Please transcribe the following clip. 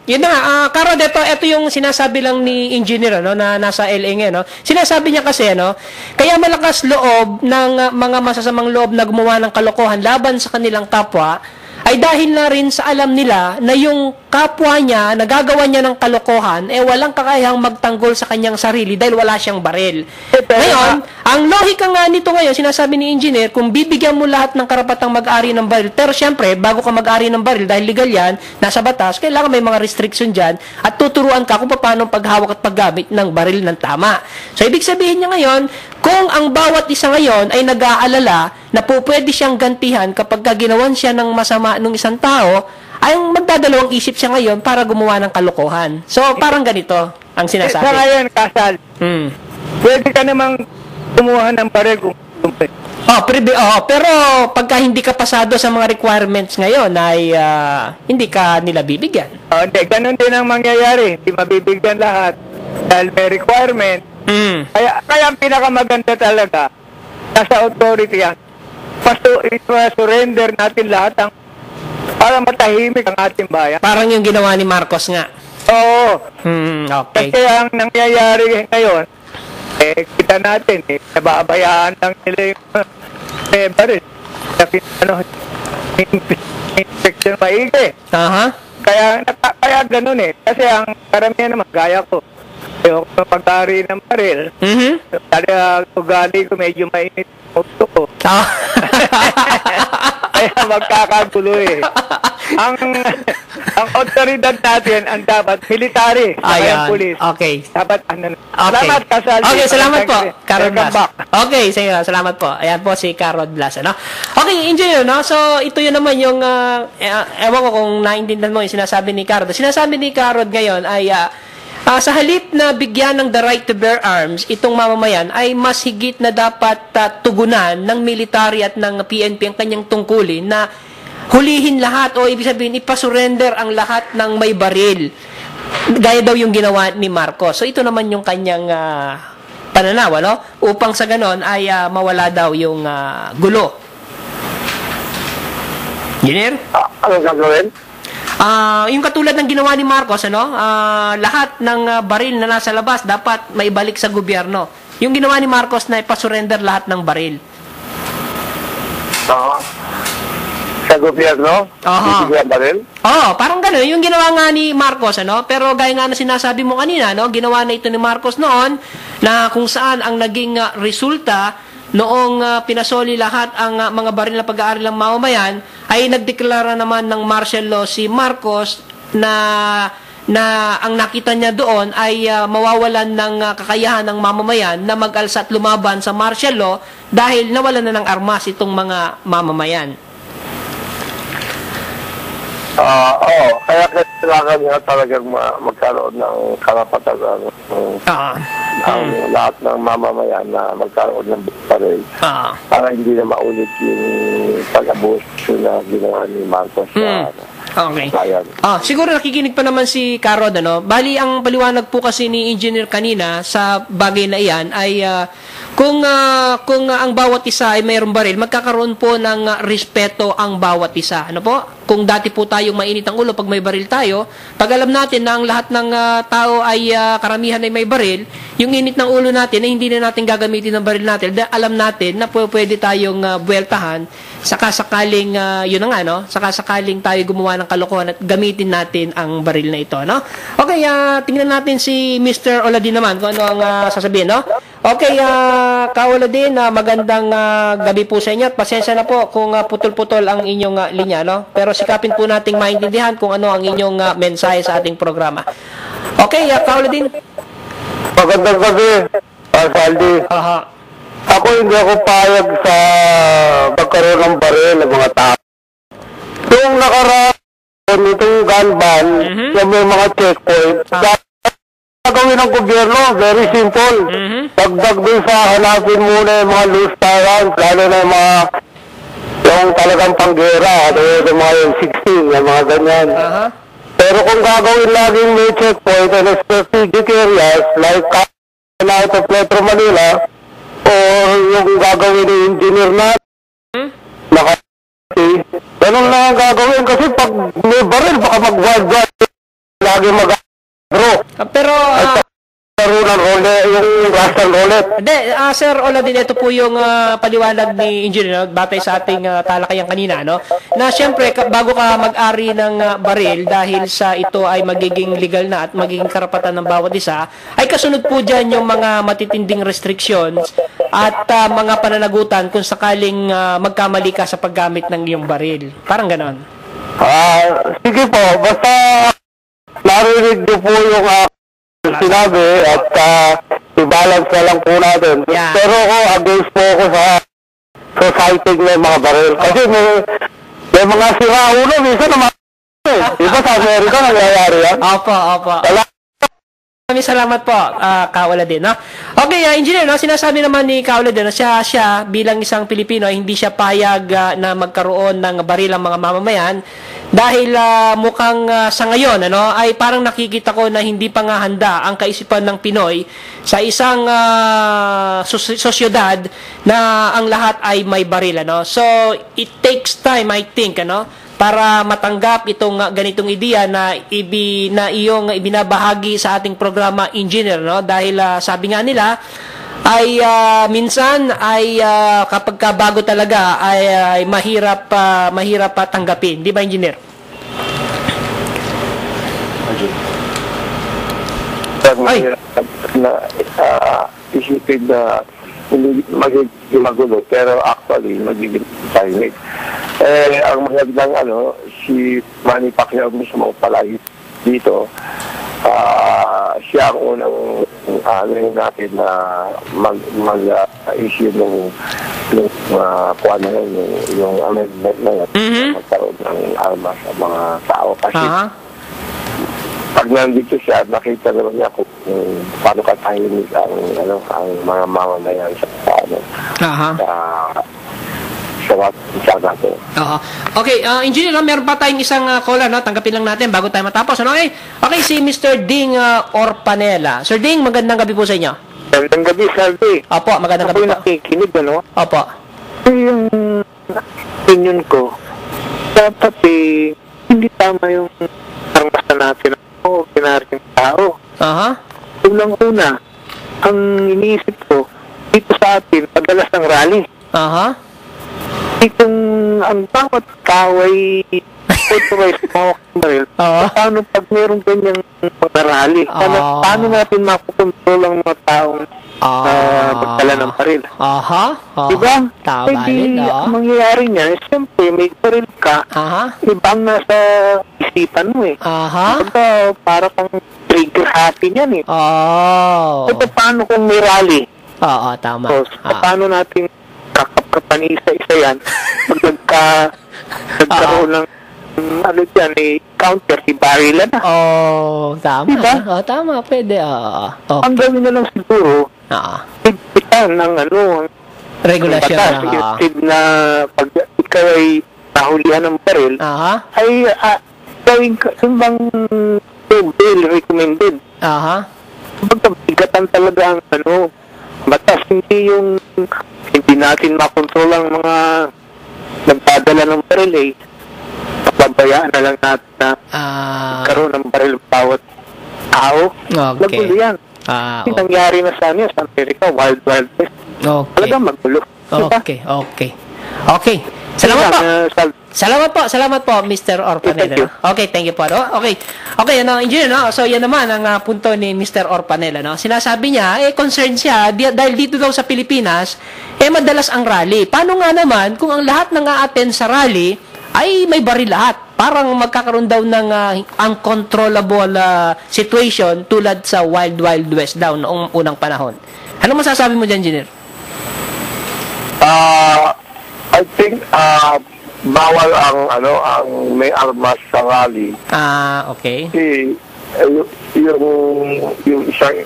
Yun na, Karo, ito yung sinasabi lang ni engineer, no, na nasa LA ngayon, no. Sinasabi niya kasi, no, kaya malakas loob ng mga masasamang loob na gumawa ng kalokohan laban sa kanilang kapwa, ay dahil na rin sa alam nila na yung kapwa niya, nagagawa niya ng kalokohan, walang kakayahang magtanggol sa kanyang sarili dahil wala siyang baril. Ngayon, ang lohika nga nito ngayon, sinasabi ni engineer, kung bibigyan mo lahat ng karapatang mag-ari ng baril, pero syempre, bago ka mag-ari ng baril, dahil legal yan, nasa batas, kailangan may mga restriction dyan, at tuturuan ka kung paano paghawak at paggamit ng baril ng tama. So, ibig sabihin niya ngayon, kung ang bawat isa ngayon ay nag-aalala na po pwede siyang gantihan kapag ginawan siya ng masama ng isang tao, ay magdadalawang isip siya ngayon para gumawa ng kalokohan. So, parang ganito ang sinasabi. Sa ngayon, Kasal, pwede ka namang kumuha ng baril kung pero pagka hindi ka pasado sa mga requirements ngayon ay hindi ka nila bibigyan. Hindi, ganun din ang mangyayari. Hindi mabibigyan lahat dahil may requirement. Kaya ang pinakamaganda talaga nasa authority yan. Surrender natin lahat para matahimik ang ating bayan. Parang yung ginawa ni Marcos nga. Oo. Okay. Kasi ang nangyayari ngayon, kita natin, nababayaan lang nila yung baril. Infection maigi. Kaya ganun Kasi ang karamihan naman, gaya ko, yung pag-ari ng baril, dahil ugali ko medyo mainit usto ko. Kaya magkakagulo ang otoridad natin ang dapat military, ang pulis. Okay. Dapat Salamat, Kasal. Okay, salamat po, Carod Blas. Back. Okay, sige, salamat po. Ayan po si Carod Blas, ano? Okay, engineer, no? So, ito yun naman yung ewan ko kung naintindihan mo yung sinasabi ni Carod. Sinasabi ni Carod ngayon ay sa halip na bigyan ng the right to bear arms, itong mamamayan ay mas higit na dapat tugunan ng military at ng PNP ang kanyang tungkulin na hulihin lahat o ibig sabihin ipasurrender ang lahat ng may baril. Gaya daw yung ginawa ni Marcos. So ito naman yung kanyang pananaw, no? Upang sa ganon ay mawala daw yung gulo. Engineer? Anong gagawin? Yung katulad ng ginawa ni Marcos, lahat ng baril na nasa labas dapat maibalik sa gobyerno. Yung ginawa ni Marcos na ipasurrender lahat ng baril. Sa gobyerno? Bibigyan baril? Parang gano'n. Yung ginawa nga ni Marcos, pero gaya nga na sinasabi mo kanina, ginawa na ito ni Marcos noon, na kung saan ang naging resulta noong pinasoli lahat ang mga baril na pag-aari ng mamamayan, ay nagdeklara naman ng martial law si Marcos na ang nakita niya doon ay mawawalan ng kakayahan ng mamamayan na mag-alsa at lumaban sa martial law dahil nawalan na ng armas itong mga mamamayan. Kaya kailangan nga talagang magkaroon ng karapatan ang lahat ng mamamayan na magkaroon ng baril para hindi na maulit yung pag-abuso na ginawa ni Marcos Okay. Siguro nakikinig pa naman si Carod, Bali, ang paliwanag po kasi ni engineer kanina sa bagay na iyan ay kung ang bawat isa ay mayroong baril, magkakaroon po ng respeto ang bawat isa. Ano po? Kung dati po tayong mainit ang ulo pag may baril tayo, pag alam natin na ang lahat ng tao ay karamihan ay may baril, yung init ng ulo natin ay hindi na natin gagamitin ng baril natin. Alam natin na pwede tayong buweltahan sakasakaling yun na nga, sakasakaling tayo gumawa ng kalokohan at gamitin natin ang baril na ito, Okay, tingnan natin si Mr. Oladin naman kung ano ang sasabihin, Okay, Ka-Oladin, magandang gabi po sa inyo at pasensya na po kung putol-putol ang inyong linya, Pero sikapin po nating maintindihan kung ano ang inyong mensahe sa ating programa. Okay, Ka-Oladin. Magandang gabi, Saldi. Ako hindi ako payag sa magkaroon ng baril ng mga tao. Yung nakaraan, itong gun ban, yung may mga checkpoint, gagawin ng gobyerno, very simple. Dagdag din sa hanapin muna yung mga loose tyrants, lalo na yung talagang panggera, yung mga yung 16, yung mga ganyan. Pero kung gagawin laging may checkpoint and strategic areas like out of Metro Manila, o yung gagawin ng engineer natin, ganun lang ang gagawin kasi pag may baril baka mag-wild lagi mag-bro. Pero Laro ng role, yung Russian roulette. hindi, Sir Oladin, ito po yung paliwanag ni Engineer, batay sa ating talakayan kanina, no? Na siyempre, bago ka mag-ari ng baril, dahil sa ito ay magiging legal na at magiging karapatan ng bawat isa, ay kasunod po dyan yung mga matitinding restrictions at mga pananagutan kung sakaling magkamali ka sa paggamit ng iyong baril. Parang ganon. Sige po, basta narinig niyo po yung sinabi at i-balance na lang po natin. Yeah. Pero ako, against po ako sa society ng mga baril. Kasi may mga siraulo, minsan naman di ba sa Amerika nangyayari yan? Opo. Maraming salamat po, Kaoladin, no? Okay, Engineer, no? Sinasabi naman ni Kaoladin na siya bilang isang Pilipino ay hindi siya payag na magkaroon ng baril ang mga mamamayan dahil mukhang sa ngayon ay parang nakikita ko na hindi pa nga handa ang kaisipan ng Pinoy sa isang sosyedad na ang lahat ay may baril, so it takes time, I think, para matanggap itong ganitong ideya na iyong ibinabahagi sa ating programa, Engineer, dahil sabi nga nila ay minsan ay kapag bago talaga ay mahirap tanggapin, di ba, Engineer? Mahirap na isipin na hindi magiging magulo, pero actually magiging tahimik. Ang magandang si Manny Pacquiao mismo palagi dito, siya ang unang natin na mag-issue ng yung amendment na yan, magkaroon ng armas sa mga tao. Kasi pag nandito siya, nakita naman niya kung paano katahimik ang mga mamamayan sa natin. Okay, Engineer, meron pa tayong isang call, tanggapin lang natin bago tayo matapos. Okay, si Mr. Ding Orpanela. Sir Ding, magandang gabi po sa inyo. Magandang gabi, Salvi. Opo, magandang gabi po. Ako yung nakikinig, Opo. Yung opinion ko, dapat hindi tama yung armasa natin o pinaring tao. Unang-una, ang iniisip ko, dito sa atin, madalas ng rally. Kung ang bawat tao ay authorized mawak ng baril, paano pag mayroong ganyang mga rally? Paano natin makukontrol ang mga taong magdala ng baril? Diba? Ang mangyayari niya, siyempre, may baril ka, ibang nasa isipan mo Diba, para kang trigger happy niyan Ito, paano kung may rally? Tama. So, paano natin kakapkapan isa-isa yan pag nagkaroon ng counter, i-barrila na. Tama. Diba? Tama, pwede. Okay. Ang gawin na lang siguro, higpitan ng regulasyon na pag ikaw ay nahulihan ng baril, ay gawin ka, yung bang bail recommended. Bigatan talaga ang batas, hindi natin makontrol ang mga nagdadala ng baril pabayaan na lang natin na karoon ng baril bawat tao. Nagulo yan. Nangyari na sa Amerika, Wild West. Talagang magulo. Okay. Salamat po, Mr. Orpanela. Okay, thank you po. Okay, Engineer, so yan naman ang punto ni Mr. Orpanela, Sinasabi niya, concerned siya dahil dito daw sa Pilipinas, madalas ang rally. Paano nga naman kung ang lahat ng a-attend sa rally ay may baril lahat? Parang magkakaroon daw ng uncontrollable situation tulad sa Wild Wild West daw noong unang panahon. Ano masasabi mo dyan, Engineer? I think bawal ang may armas sa rally. Okay. Yung isang